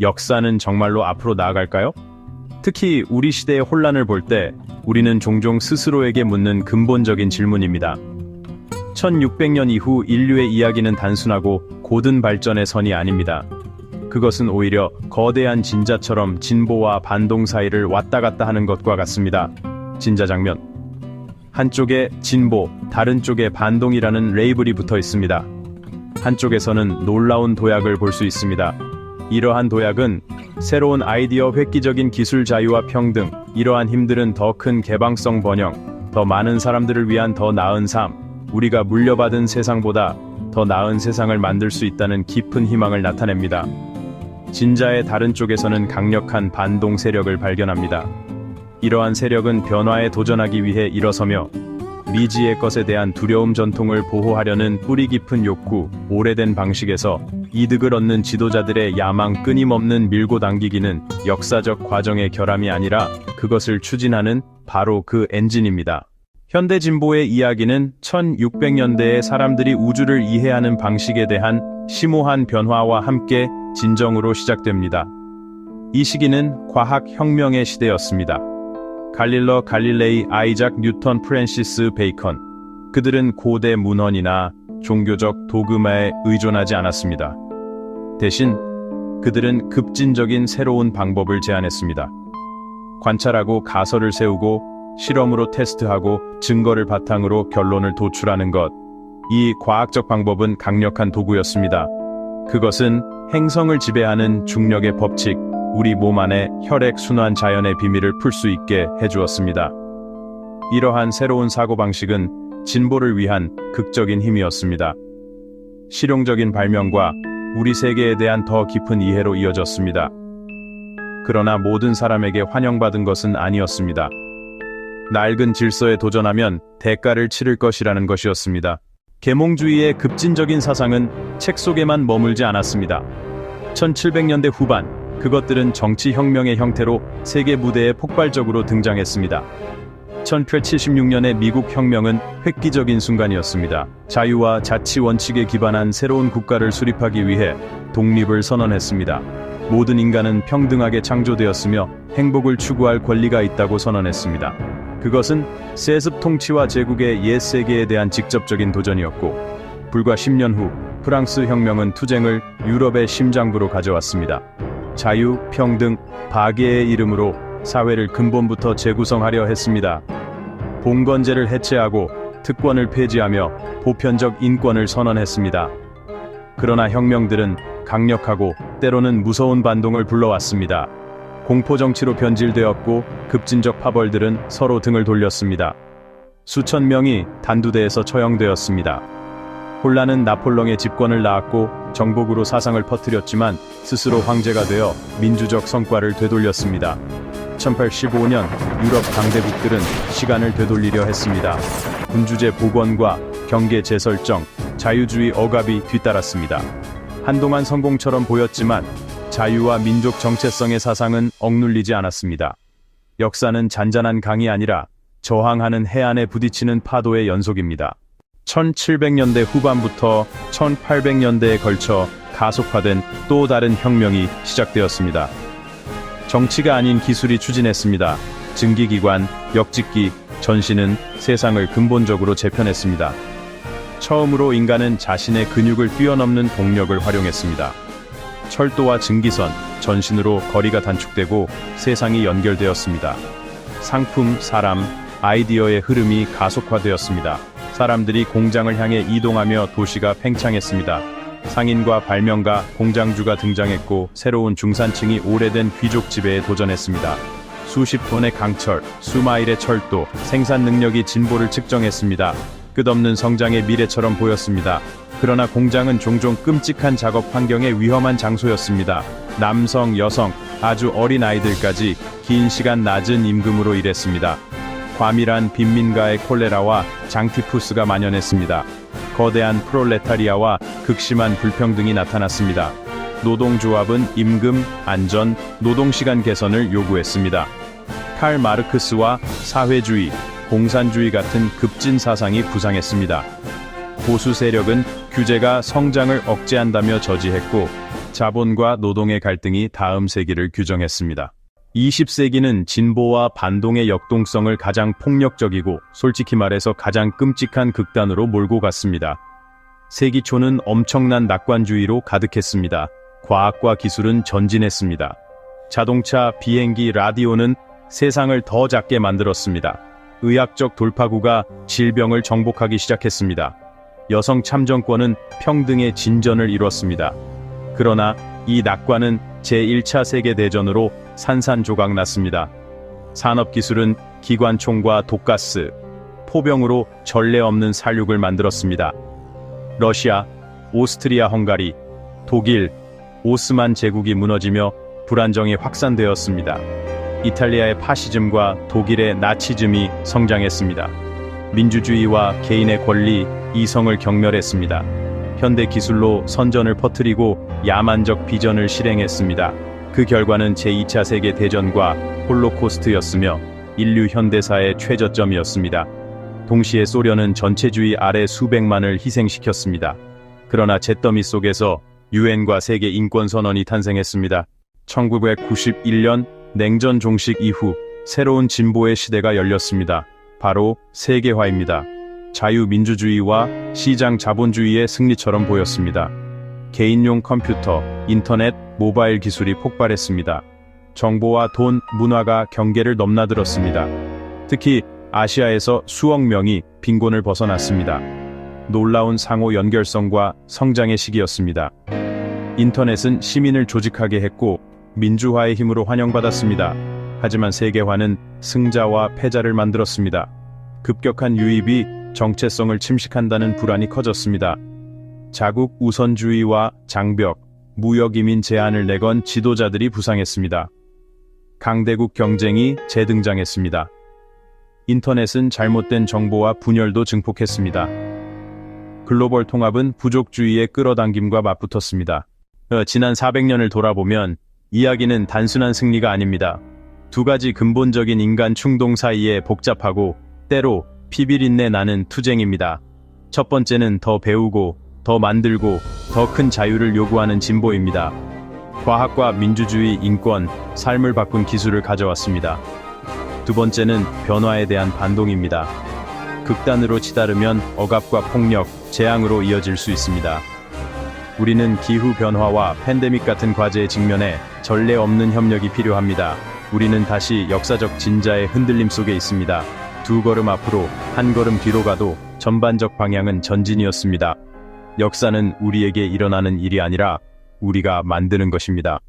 역사는 정말로 앞으로 나아갈까요? 특히 우리 시대의 혼란을 볼 때 우리는 종종 스스로에게 묻는 근본적인 질문입니다. 1600년 이후 인류의 이야기는 단순하고 고든 발전의 선이 아닙니다. 그것은 오히려 거대한 진자처럼 진보와 반동 사이를 왔다 갔다 하는 것과 같습니다. 진자 장면. 한쪽에 진보, 다른 쪽에 반동이라는 레이블이 붙어 있습니다. 한쪽에서는 놀라운 도약을 볼 수 있습니다. 이러한 도약은 새로운 아이디어, 획기적인 기술 자유와 평등, 이러한 힘들은 더 큰 개방성 번영, 더 많은 사람들을 위한 더 나은 삶, 우리가 물려받은 세상보다 더 나은 세상을 만들 수 있다는 깊은 희망을 나타냅니다. 진자의 다른 쪽에서는 강력한 반동 세력을 발견합니다. 이러한 세력은 변화에 도전하기 위해 일어서며 미지의 것에 대한 두려움, 전통을 보호하려는 뿌리 깊은 욕구, 오래된 방식에서 이득을 얻는 지도자들의 야망, 끊임없는 밀고 당기기는 역사적 과정의 결함이 아니라 그것을 추진하는 바로 그 엔진입니다. 현대 진보의 이야기는 1600년대에 사람들이 우주를 이해하는 방식에 대한 심오한 변화와 함께 진정으로 시작됩니다. 이 시기는 과학혁명의 시대였습니다. 갈릴러 갈릴레이, 아이작 뉴턴, 프랜시스 베이컨, 그들은 고대 문헌이나 종교적 도그마에 의존하지 않았습니다. 대신 그들은 급진적인 새로운 방법을 제안했습니다. 관찰하고 가설을 세우고 실험으로 테스트하고 증거를 바탕으로 결론을 도출하는 것. 이 과학적 방법은 강력한 도구였습니다. 그것은 행성을 지배하는 중력의 법칙, 우리 몸 안의 혈액순환 자연의 비밀을 풀 수 있게 해주었습니다. 이러한 새로운 사고방식은 진보를 위한 극적인 힘이었습니다. 실용적인 발명과 우리 세계에 대한 더 깊은 이해로 이어졌습니다. 그러나 모든 사람에게 환영받은 것은 아니었습니다. 낡은 질서에 도전하면 대가를 치를 것이라는 것이었습니다. 계몽주의의 급진적인 사상은 책 속에만 머물지 않았습니다. 1700년대 후반, 그것들은 정치혁명의 형태로 세계 무대에 폭발적으로 등장했습니다. 1876년의 미국 혁명은 획기적인 순간이었습니다. 자유와 자치 원칙에 기반한 새로운 국가를 수립하기 위해 독립을 선언했습니다. 모든 인간은 평등하게 창조되었으며 행복을 추구할 권리가 있다고 선언했습니다. 그것은 세습 통치와 제국의 옛 세계에 대한 직접적인 도전이었고, 불과 10년 후 프랑스 혁명은 투쟁을 유럽의 심장부로 가져왔습니다. 자유, 평등, 박애의 이름으로 사회를 근본부터 재구성하려 했습니다. 봉건제를 해체하고 특권을 폐지하며 보편적 인권을 선언했습니다. 그러나 혁명들은 강력하고 때로는 무서운 반동을 불러왔습니다. 공포정치로 변질되었고 급진적 파벌들은 서로 등을 돌렸습니다. 수천 명이 단두대에서 처형되었습니다. 혼란은 나폴레옹의 집권을 낳았고 정복으로 사상을 퍼뜨렸지만 스스로 황제가 되어 민주적 성과를 되돌렸습니다. 1815년 유럽 강대국들은 시간을 되돌리려 했습니다. 군주제 복원과 경계 재설정, 자유주의 억압이 뒤따랐습니다. 한동안 성공처럼 보였지만 자유와 민족 정체성의 사상은 억눌리지 않았습니다. 역사는 잔잔한 강이 아니라 저항하는 해안에 부딪히는 파도의 연속입니다. 1700년대 후반부터 1800년대에 걸쳐 가속화된 또 다른 혁명이 시작되었습니다. 정치가 아닌 기술이 추진했습니다. 증기기관, 역직기, 전신은 세상을 근본적으로 재편했습니다. 처음으로 인간은 자신의 근육을 뛰어넘는 동력을 활용했습니다. 철도와 증기선, 전신으로 거리가 단축되고 세상이 연결되었습니다. 상품, 사람, 아이디어의 흐름이 가속화되었습니다. 사람들이 공장을 향해 이동하며 도시가 팽창했습니다. 상인과 발명가, 공장주가 등장했고 새로운 중산층이 오래된 귀족 지배에 도전했습니다. 수십 톤의 강철, 수마일의 철도, 생산 능력이 진보를 측정했습니다. 끝없는 성장의 미래처럼 보였습니다. 그러나 공장은 종종 끔찍한 작업 환경의 위험한 장소였습니다. 남성, 여성, 아주 어린 아이들까지 긴 시간 낮은 임금으로 일했습니다. 과밀한 빈민가의 콜레라와 장티푸스가 만연했습니다. 거대한 프롤레타리아와 극심한 불평등이 나타났습니다. 노동조합은 임금, 안전, 노동시간 개선을 요구했습니다. 칼 마르크스와 사회주의, 공산주의 같은 급진 사상이 부상했습니다. 보수 세력은 규제가 성장을 억제한다며 저지했고 자본과 노동의 갈등이 다음 세기를 규정했습니다. 20세기는 진보와 반동의 역동성을 가장 폭력적이고 솔직히 말해서 가장 끔찍한 극단으로 몰고 갔습니다. 세기 초는 엄청난 낙관주의로 가득했습니다. 과학과 기술은 전진했습니다. 자동차, 비행기, 라디오는 세상을 더 작게 만들었습니다. 의학적 돌파구가 질병을 정복하기 시작했습니다. 여성 참정권은 평등의 진전을 이뤘습니다. 그러나 이 낙관은 제1차 세계대전으로 산산조각 났습니다. 산업기술은 기관총과 독가스, 포병으로 전례 없는 살육을 만들었습니다. 러시아, 오스트리아 헝가리, 독일, 오스만 제국이 무너지며 불안정이 확산되었습니다. 이탈리아의 파시즘과 독일의 나치즘이 성장했습니다. 민주주의와 개인의 권리, 이성을 경멸했습니다. 현대 기술로 선전을 퍼뜨리고 야만적 비전을 실행했습니다. 그 결과는 제2차 세계대전과 홀로코스트였으며 인류 현대사의 최저점이었습니다. 동시에 소련은 전체주의 아래 수백만을 희생시켰습니다. 그러나 잿더미 속에서 유엔과 세계 인권선언이 탄생했습니다. 1991년 냉전 종식 이후 새로운 진보의 시대가 열렸습니다. 바로 세계화입니다. 자유민주주의와 시장 자본주의의 승리처럼 보였습니다. 개인용 컴퓨터, 인터넷, 모바일 기술이 폭발했습니다. 정보와 돈, 문화가 경계를 넘나들었습니다. 특히 아시아에서 수억 명이 빈곤을 벗어났습니다. 놀라운 상호 연결성과 성장의 시기였습니다. 인터넷은 시민을 조직하게 했고 민주화의 힘으로 환영받았습니다. 하지만 세계화는 승자와 패자를 만들었습니다. 급격한 유입이 정체성을 침식한다는 불안이 커졌습니다. 자국 우선주의와 장벽, 무역이민 제한을 내건 지도자들이 부상했습니다. 강대국 경쟁이 재등장했습니다. 인터넷은 잘못된 정보와 분열도 증폭했습니다. 글로벌 통합은 부족주의의 끌어당김과 맞붙었습니다. 지난 400년을 돌아보면 이야기는 단순한 승리가 아닙니다. 두 가지 근본적인 인간 충동 사이에 복잡하고 때로 피비린내 나는 투쟁입니다. 첫 번째는 더 배우고 더 만들고 더 큰 자유를 요구하는 진보입니다. 과학과 민주주의, 인권, 삶을 바꾼 기술을 가져왔습니다. 두 번째는 변화에 대한 반동입니다. 극단으로 치달으면 억압과 폭력, 재앙으로 이어질 수 있습니다. 우리는 기후변화와 팬데믹 같은 과제에 직면해 전례 없는 협력이 필요합니다. 우리는 다시 역사적 진자의 흔들림 속에 있습니다. 두 걸음 앞으로, 한 걸음 뒤로 가도 전반적 방향은 전진이었습니다. 역사는 우리에게 일어나는 일이 아니라 우리가 만드는 것입니다.